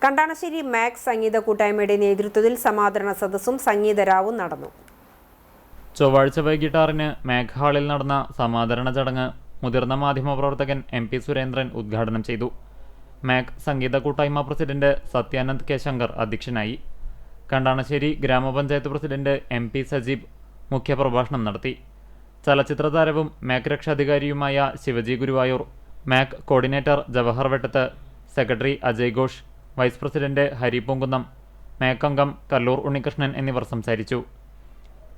Kandanassery Mac സംഗീത കൂട്ടായ്മയുടെ നേതൃത്വത്തിൽ സമാദരണ സദസ്സും സംഗീതരാവും നടന്നു. ചൊവ്വാഴ്ച വൈകിട്ട് 6-ന് മാക് ഹാളിൽ നടന്ന സമാദരണ ചടങ്ങ് മുതിർന്ന മാധ്യമപ്രവർത്തകൻ MP സുരേന്ദ്രൻ ഉദ്ഘാടനം ചെയ്തു. മാക് സംഗീത കൂട്ടായ്മ പ്രസിഡന്റ് സത്യാനന്ദ് കെ ശങ്കർ അധ്യക്ഷനായി. കണ്ടാണശ്ശേരി ഗ്രാമപഞ്ചായത്ത് പ്രസിഡന്റ് MP സജീബ് മുഖ്യപ്രഭാഷണം നടത്തി. ചലച്ചിത്ര താരവും മാക് രക്ഷാധികാരിയുമായ Shivaji Guruvayur, MAC coordinator Jawahar Vettath, secretary Ajay Ghosh, vice president Hari Poonkunnam, MAC അംഗം കല്ലൂർ ഉണ്ണികൃഷ്ണൻ എന്നിവർ സംസാരിച്ചു.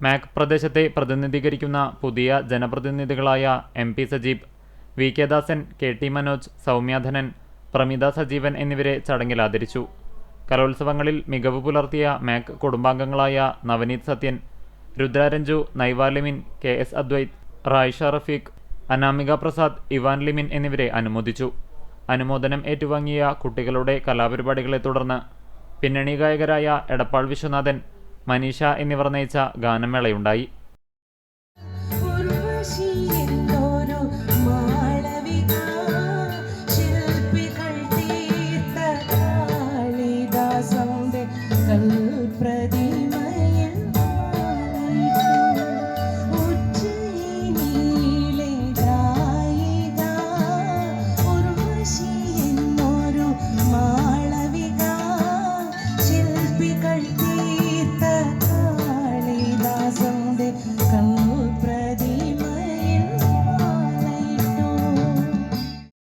മാക് പ്രദേശത്തെ പ്രതിനിധീകരിക്കുന്ന പുതിയ ജനപ്രതിനിധികളായ MP സജീബ്, VK ദാസൻ, KT മനോജ്, സൗമ്യാധനൻ, പ്രമിത സജീവൻ എന്നിവരെ ചടങ്ങിൽ ആദരിച്ചു. കലോത്സവങ്ങളിൽ മികവ് പുലർത്തിയ മാക് കുടുംബാംഗങ്ങളായ നവനീത് സത്യൻ, രുദ്രാരഞ്ജു, നൈവ ലിമിൻ, KS അദ്വൈത്, റായിഷ റഫീഖ്, അനാമിക പ്രസാദ്, ഇവാൻ ലിമിൻ എന്നിവരെ അനുമോദിച്ചു. അനുമോദനം ഏറ്റുവാങ്ങിയ കുട്ടികളുടെ കലാപരിപാടികളെ തുടർന്ന് പിന്നണി ഗായകരായ എടപ്പാൾ വിശ്വനാഥൻ, മനീഷ എന്നിവർ നയിച്ച ഗാനമേളയുണ്ടായി.